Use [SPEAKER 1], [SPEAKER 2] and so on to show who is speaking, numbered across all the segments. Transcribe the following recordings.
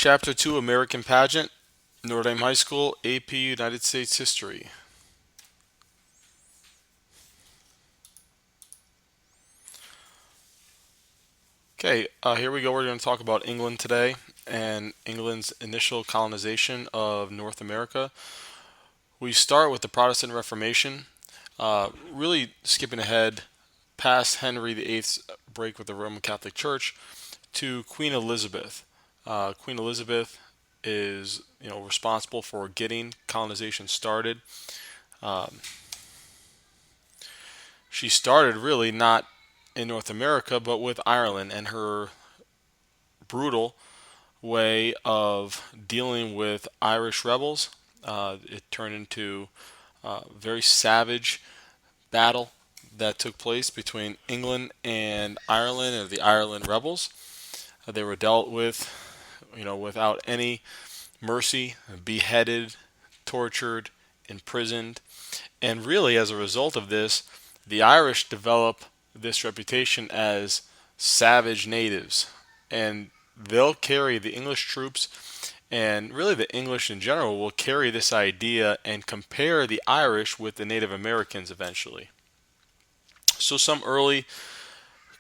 [SPEAKER 1] Chapter 2 American Pageant, Notre Dame High School, AP United States History. Okay, here we go. We're going to talk about England today and England's initial colonization of North America. We start with the Protestant Reformation, really skipping ahead past Henry VIII's break with the Roman Catholic Church to Queen Elizabeth. Queen Elizabeth is responsible for getting colonization started. Um, she started really not in North America, but with Ireland and her brutal way of dealing with Irish rebels. It turned into a very savage battle that took place between England and Ireland, or the Ireland rebels. They were dealt with, without any mercy, beheaded, tortured, imprisoned, and really, as a result of this, the Irish develop this reputation as savage natives, and they'll carry the English troops, and really the English in general will carry this idea and compare the Irish with the Native Americans eventually. So some early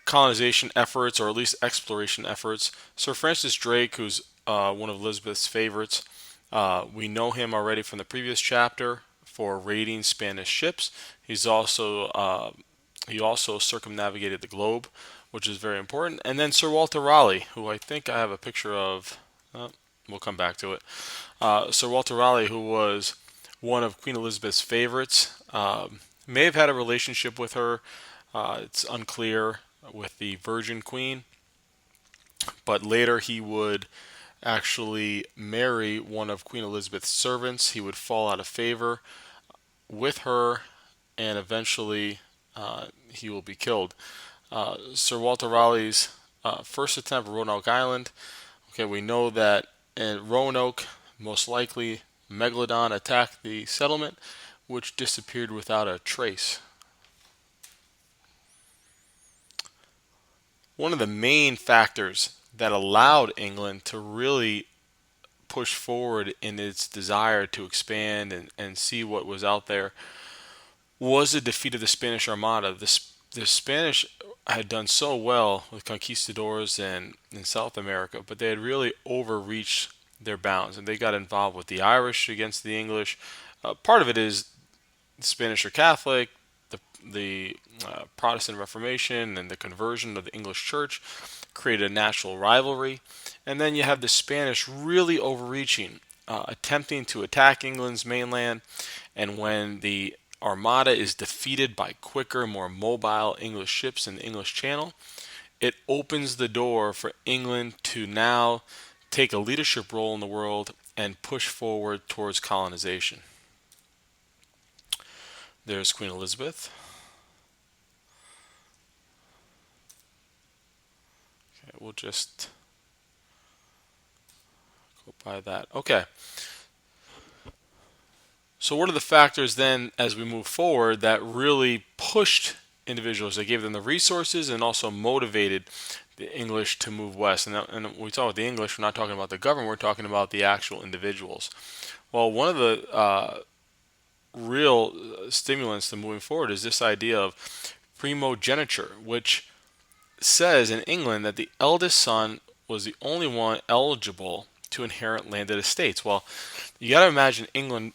[SPEAKER 1] colonization efforts, or at least exploration efforts. Sir Francis Drake, who's one of Elizabeth's favorites, we know him already from the previous chapter for raiding Spanish ships. He also circumnavigated the globe, which is very important. And then Sir Walter Raleigh, who I think I have a picture of. We'll come back to it. Sir Walter Raleigh, who was one of Queen Elizabeth's favorites, may have had a relationship with her. It's unclear with the Virgin Queen, but later he would actually marry one of Queen Elizabeth's servants. He would fall out of favor with her, and eventually he will be killed. Sir Walter Raleigh's first attempt at Roanoke Island. Okay, we know that in Roanoke, most likely Megalodon attacked the settlement, which disappeared without a trace. One of the main factors that allowed England to really push forward in its desire to expand and see what was out there was the defeat of the Spanish Armada. The Spanish had done so well with conquistadors in South America, but they had really overreached their bounds, and they got involved with the Irish against the English. Part of it is the Spanish are Catholic, the Protestant Reformation and the conversion of the English Church created a natural rivalry. And then you have the Spanish really overreaching, attempting to attack England's mainland. And when the Armada is defeated by quicker, more mobile English ships in the English Channel, it opens the door for England to now take a leadership role in the world and push forward towards colonization. There's Queen Elizabeth. Okay, we'll just go by that. Okay. So, what are the factors then as we move forward that really pushed individuals? They gave them the resources and also motivated the English to move west. And when we talk about the English, we're not talking about the government, we're talking about the actual individuals. Well, one of the real stimulants to moving forward is this idea of primogeniture, which says in England that the eldest son was the only one eligible to inherit landed estates. Well, you got to imagine England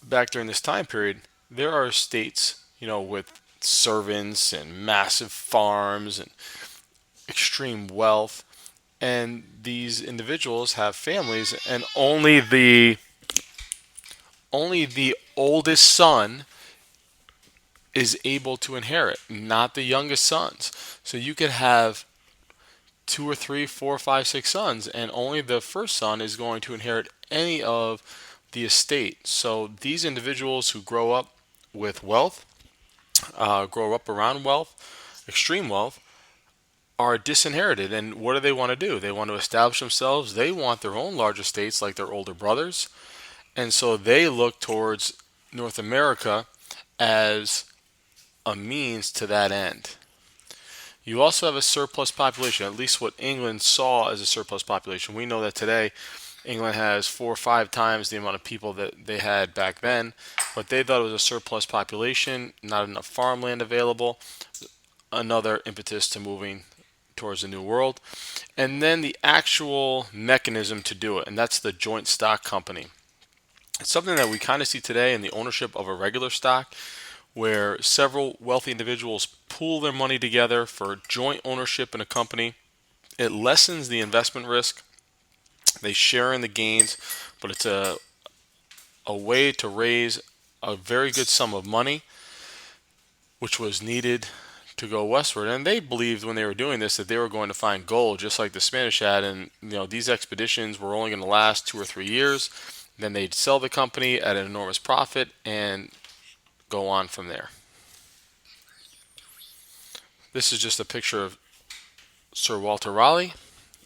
[SPEAKER 1] back during this time period. There are states, with servants and massive farms and extreme wealth, and these individuals have families, and only the oldest son is able to inherit, not the youngest sons. So you could have two or three, four, five, six sons, and only the first son is going to inherit any of the estate. So these individuals who grow up with wealth, grow up around wealth, extreme wealth, are disinherited. And what do they want to do? They want to establish themselves. They want their own large estates like their older brothers. And so they look towards North America as a means to that end. You also have a surplus population, at least what England saw as a surplus population. We know that today England has 4 or 5 times the amount of people that they had back then, but they thought it was a surplus population, not enough farmland available, another impetus to moving towards the New World. And then the actual mechanism to do it, and that's the joint stock company. It's something that we kind of see today in the ownership of a regular stock, where several wealthy individuals pool their money together for joint ownership in a company. It lessens the investment risk. They share in the gains, but it's a way to raise a very good sum of money, which was needed to go westward. And they believed when they were doing this that they were going to find gold, just like the Spanish had. And these expeditions were only going to last 2 or 3 years. Then they'd sell the company at an enormous profit and go on from there. This is just a picture of Sir Walter Raleigh.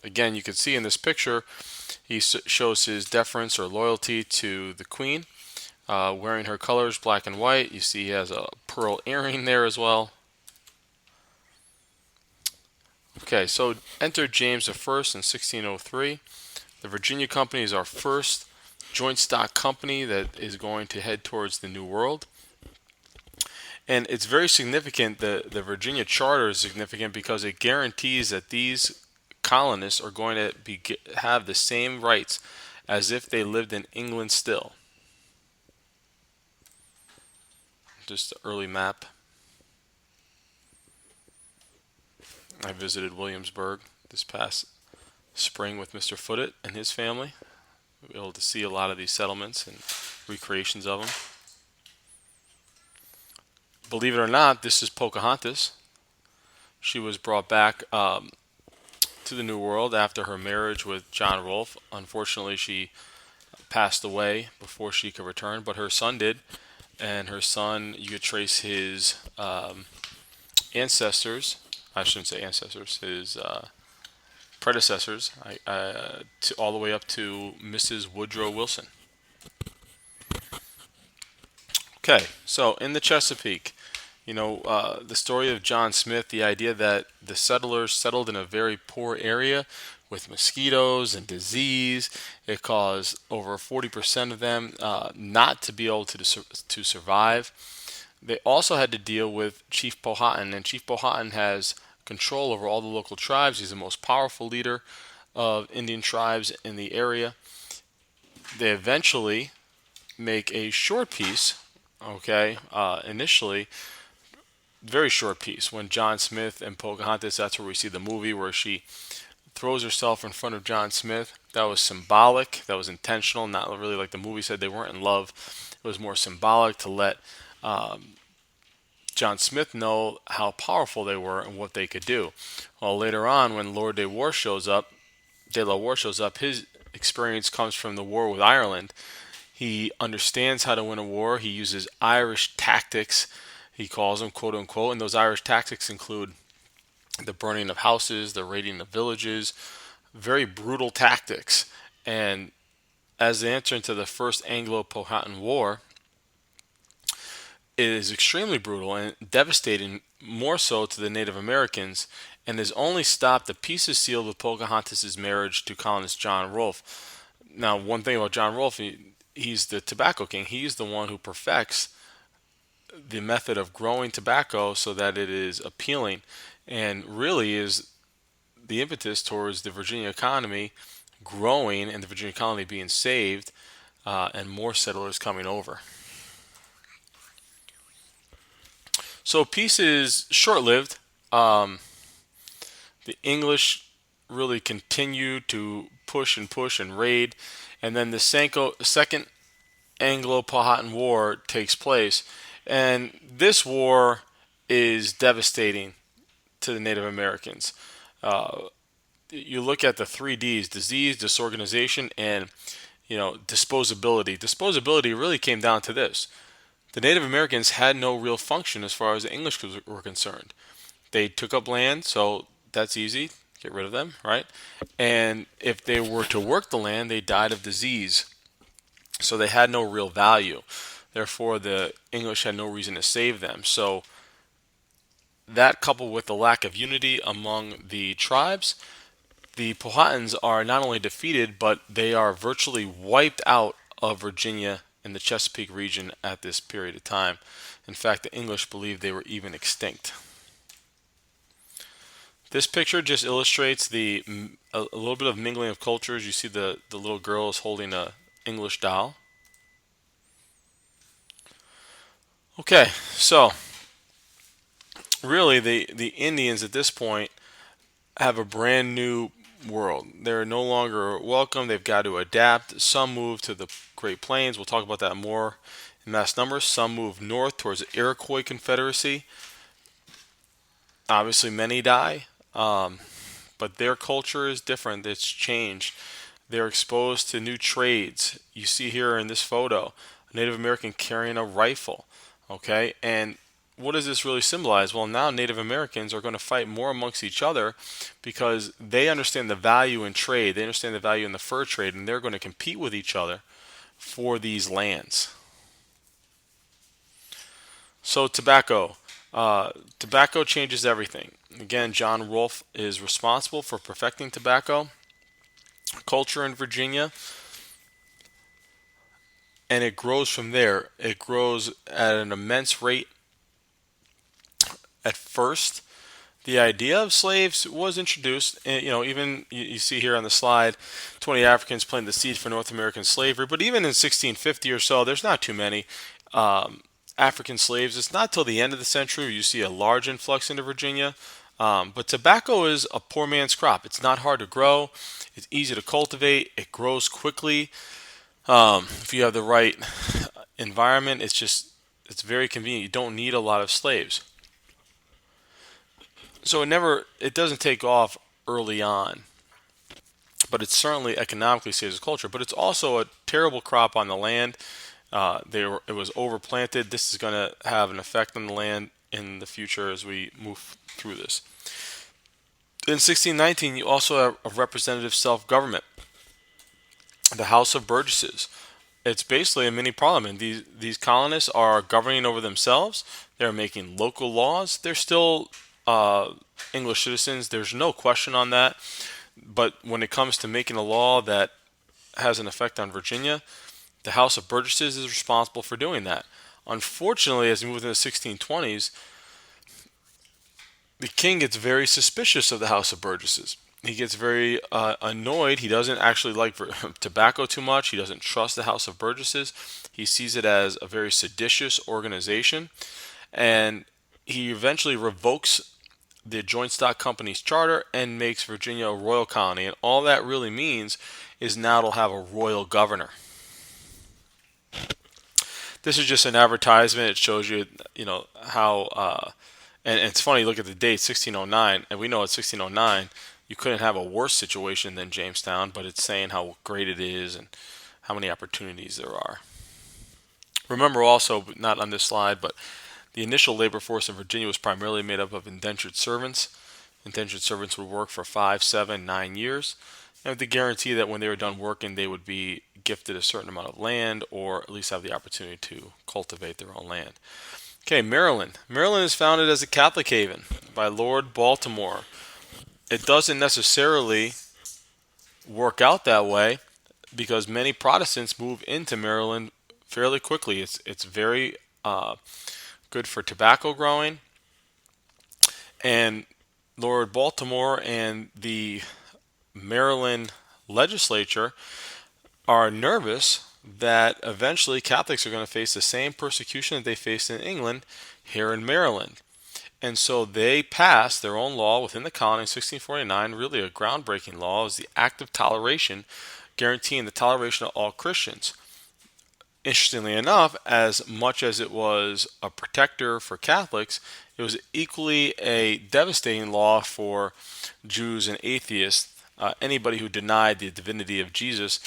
[SPEAKER 1] Again, you can see in this picture he shows his deference or loyalty to the Queen, wearing her colors, black and white. You see he has a pearl earring there as well. Okay, so enter James I in 1603. The Virginia Company is our first joint stock company that is going to head towards the New World. And it's very significant. The Virginia Charter is significant because it guarantees that these colonists are going to have the same rights as if they lived in England still. Just an early map. I visited Williamsburg this past spring with Mr. Foote and his family. We were able to see a lot of these settlements and recreations of them. Believe it or not, this is Pocahontas. She was brought back to the New World after her marriage with John Rolfe. Unfortunately, she passed away before she could return, but her son did. And her son, you could trace his ancestors. I shouldn't say ancestors. His predecessors, all the way up to Mrs. Woodrow Wilson. Okay, so in the Chesapeake, the story of John Smith, the idea that the settlers settled in a very poor area with mosquitoes and disease. It caused over 40% of them not to be able to survive. They also had to deal with Chief Powhatan, and Chief Powhatan has control over all the local tribes. He's the most powerful leader of Indian tribes in the area. They eventually make a short peace, okay, initially, very short piece. When John Smith and Pocahontas, that's where we see the movie where she throws herself in front of John Smith. That was symbolic. That was intentional. Not really like the movie said they weren't in love. It was more symbolic to let John Smith know how powerful they were and what they could do. Well, later on, when Lord De La Warr shows up, his experience comes from the war with Ireland. He understands how to win a war. He uses Irish tactics, he calls them, quote unquote, and those Irish tactics include the burning of houses, the raiding of villages, very brutal tactics. And as they enter into the First Anglo-Powhatan War, it is extremely brutal and devastating, more so to the Native Americans, and has only stopped. The peace is sealed with Pocahontas' marriage to colonist John Rolfe. Now, one thing about John Rolfe, he's the tobacco king. He's the one who perfects the method of growing tobacco so that it is appealing, and really is the impetus towards the Virginia economy growing and the Virginia colony being saved, and more settlers coming over. So peace is short-lived. The English really continue to push and raid, and then the Second Anglo-Powhatan War takes place, and this war is devastating to the Native Americans. You look at the 3 Ds: disease, disorganization, and disposability. Disposability really came down to this: the Native Americans had no real function as far as the English were concerned. They took up land, so that's easy. Get rid of them, right? And if they were to work the land, they died of disease. So they had no real value. Therefore, the English had no reason to save them. So that coupled with the lack of unity among the tribes, the Powhatans are not only defeated, but they are virtually wiped out of Virginia and the Chesapeake region at this period of time. In fact, the English believed they were even extinct. This picture just illustrates a little bit of mingling of cultures. You see the little girl is holding a English doll. Okay, so really the Indians at this point have a brand new world. They're no longer welcome. They've got to adapt. Some move to the Great Plains. We'll talk about that more in mass numbers. Some move north towards the Iroquois Confederacy. Obviously, many die, but their culture is different. It's changed. They're exposed to new trades. You see here in this photo, a Native American carrying a rifle. Okay, and what does this really symbolize? Well, now Native Americans are going to fight more amongst each other because they understand the value in trade. They understand the value in the fur trade, and they're going to compete with each other for these lands. So tobacco. Tobacco changes everything. Again, John Rolfe is responsible for perfecting tobacco culture in Virginia, and it grows from there. It grows at an immense rate at first. The idea of slaves was introduced, and even you see here on the slide, 20 Africans planted the seed for North American slavery. But even in 1650 or so, there's not too many African slaves. It's not till the end of the century where you see a large influx into Virginia. But tobacco is a poor man's crop. It's not hard to grow. It's easy to cultivate. It grows quickly. If you have the right environment, it's very convenient. You don't need a lot of slaves. So it doesn't take off early on, but it certainly economically saves the culture. But it's also a terrible crop on the land. It was overplanted. This is going to have an effect on the land in the future as we move through this. In 1619, you also have a representative self-government, the House of Burgesses. It's basically a mini parliament. These colonists are governing over themselves. They're making local laws. They're still English citizens. There's no question on that. But when it comes to making a law that has an effect on Virginia, the House of Burgesses is responsible for doing that. Unfortunately, as we move into the 1620s, the king gets very suspicious of the House of Burgesses. He gets very annoyed. He doesn't actually like tobacco too much. He doesn't trust the House of Burgesses. He sees it as a very seditious organization. And he eventually revokes the Joint Stock Company's charter and makes Virginia a royal colony. And all that really means is now it'll have a royal governor. This is just an advertisement. It shows you, how, and it's funny, look at the date, 1609, and we know at 1609, you couldn't have a worse situation than Jamestown, but it's saying how great it is and how many opportunities there are. Remember also, not on this slide, but the initial labor force in Virginia was primarily made up of indentured servants. Indentured servants would work for 5, 7, 9 years, and with the guarantee that when they were done working, they would be gifted a certain amount of land or at least have the opportunity to cultivate their own land. Okay, Maryland. Maryland is founded as a Catholic haven by Lord Baltimore. It doesn't necessarily work out that way because many Protestants move into Maryland fairly quickly. It's very good for tobacco growing, and Lord Baltimore and the Maryland legislature are nervous that eventually Catholics are going to face the same persecution that they faced in England here in Maryland. And so they passed their own law within the colony in 1649, really a groundbreaking law. It was the Act of Toleration, guaranteeing the toleration of all Christians. Interestingly enough, as much as it was a protector for Catholics, it was equally a devastating law for Jews and atheists. Anybody who denied the divinity of Jesus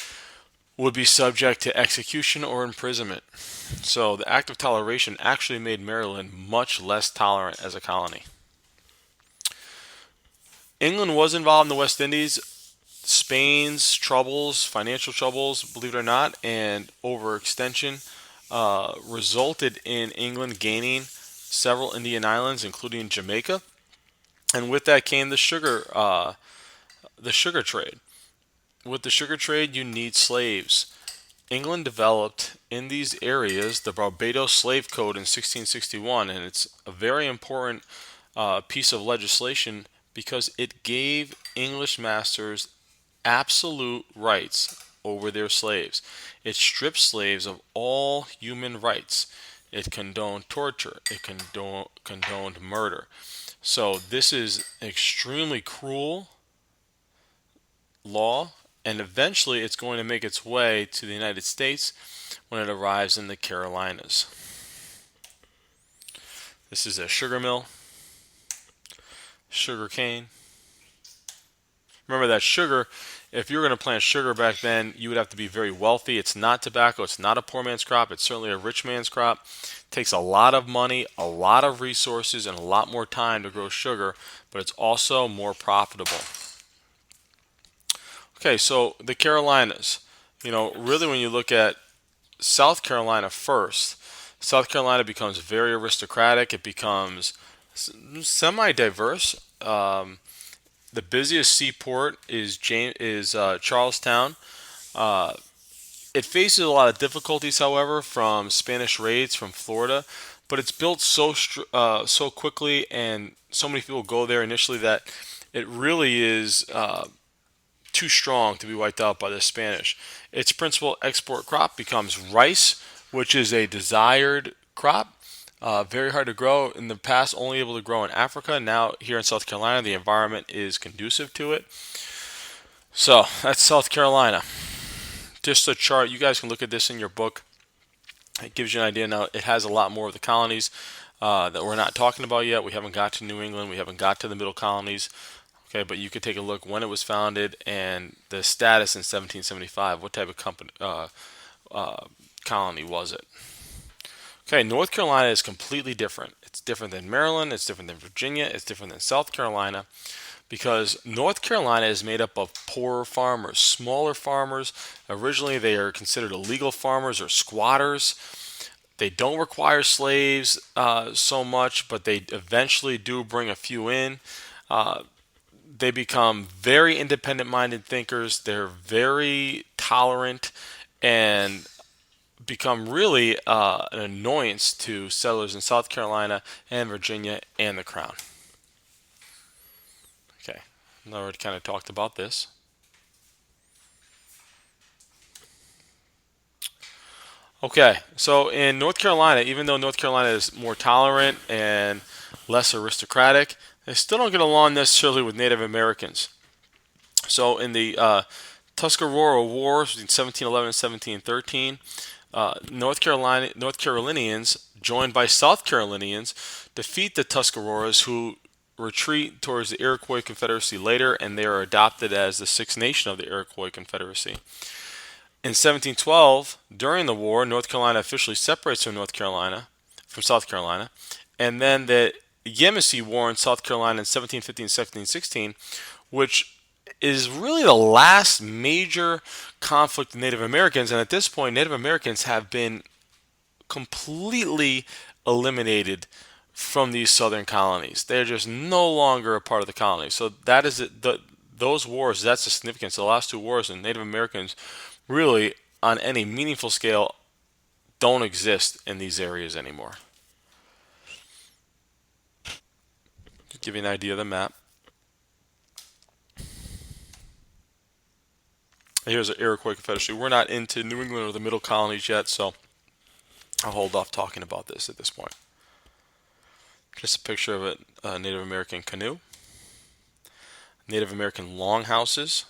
[SPEAKER 1] would be subject to execution or imprisonment. So the Act of Toleration actually made Maryland much less tolerant as a colony. England was involved in the West Indies. Spain's troubles, financial troubles, believe it or not, and overextension resulted in England gaining several Indian islands, including Jamaica, and with that came the sugar trade. With the sugar trade, you need slaves. England developed in these areas the Barbados Slave Code in 1661, and it's a very important piece of legislation because it gave English masters absolute rights over their slaves. It stripped slaves of all human rights. It condoned torture. It condoned murder. So this is an extremely cruel law, and eventually it's going to make its way to the United States when it arrives in the Carolinas. This is a sugar mill, sugar cane. Remember that sugar, if you were going to plant sugar back then, you would have to be very wealthy. It's not tobacco, it's not a poor man's crop, it's certainly a rich man's crop. It takes a lot of money, a lot of resources, and a lot more time to grow sugar, but it's also more profitable. Okay, so the Carolinas. Really when you look at South Carolina first, South Carolina becomes very aristocratic. It becomes semi-diverse. The busiest seaport is Charlestown. Uh, it faces a lot of difficulties, however, from Spanish raids from Florida, but it's built so quickly, and so many people go there initially that it really is too strong to be wiped out by the Spanish. Its principal export crop becomes rice, which is a desired crop. Very hard to grow. In the past, only able to grow in Africa. Now, here in South Carolina, the environment is conducive to it. So, that's South Carolina. Just a chart. You guys can look at this in your book. It gives you an idea. Now, it has a lot more of the colonies that we're not talking about yet. We haven't got to New England. We haven't got to the middle colonies. Okay, but you could take a look when it was founded and the status in 1775. What type of colony was it? Okay, North Carolina is completely different. It's different than Maryland. It's different than Virginia. It's different than South Carolina because North Carolina is made up of poorer farmers, smaller farmers. Originally, they are considered illegal farmers or squatters. They don't require slaves so much, but they eventually do bring a few in. They become very independent minded thinkers. They're very tolerant and become really an annoyance to settlers in South Carolina and Virginia and the Crown. Okay, now we already kind of talked about this. Okay, so in North Carolina, even though North Carolina is more tolerant and less aristocratic, they still don't get along necessarily with Native Americans. So in the Tuscarora Wars between 1711 and 1713, North Carolinians, joined by South Carolinians, defeat the Tuscaroras, who retreat towards the Iroquois Confederacy later, and they are adopted as the Sixth Nation of the Iroquois Confederacy. In 1712, during the war, North Carolina officially separates from South Carolina, and then the Yamasee War in South Carolina in 1715 1716, which is really the last major conflict with Native Americans. And at this point, Native Americans have been completely eliminated from these southern colonies. They're just no longer a part of the colony. So that is it. Those wars, that's the significance. The last two wars, and Native Americans really, on any meaningful scale, don't exist in these areas anymore. To give you an idea of the map. Here's the Iroquois Confederacy. We're not into New England or the middle colonies yet, so I'll hold off talking about this at this point. Just a picture of a Native American canoe. Native American longhouses.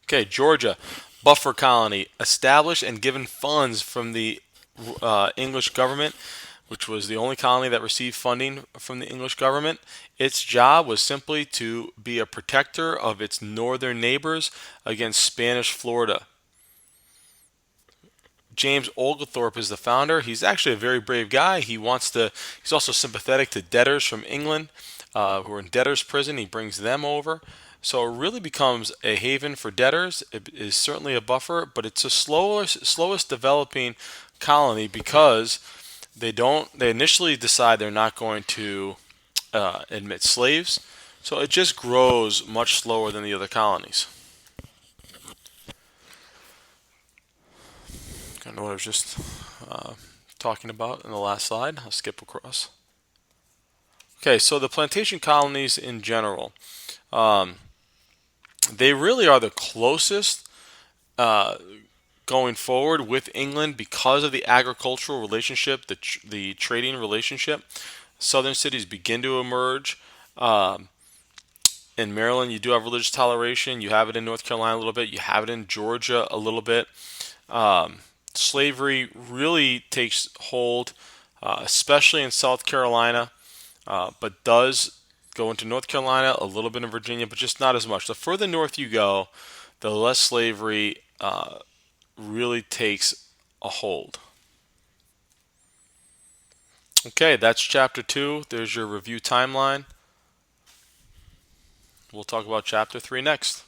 [SPEAKER 1] Okay, Georgia, buffer colony, established and given funds from the English government, which was the only colony that received funding from the English government. Its job was simply to be a protector of its northern neighbors against Spanish Florida. James Oglethorpe is the founder. He's actually a very brave guy. He's also sympathetic to debtors from England who are in debtors' prison. He brings them over. So it really becomes a haven for debtors. It is certainly a buffer, but it's the slowest developing colony because They initially decide they're not going to admit slaves, so it just grows much slower than the other colonies. Kind of what I was just uh, talking about in the last slide. I'll skip across. Okay, so the plantation colonies in general, um, they really are the closest uh, going forward with England because of the agricultural relationship, the trading relationship. Southern cities begin to emerge. Um, in Maryland, you do have religious toleration. You have it in North Carolina a little bit. You have it in Georgia a little bit. Um, Slavery really takes hold, especially in South Carolina, but does go into North Carolina, a little bit in Virginia, but just not as much. The further north you go, the less slavery really takes a hold. Okay, that's chapter 2. There's your review timeline. We'll talk about chapter 3 next.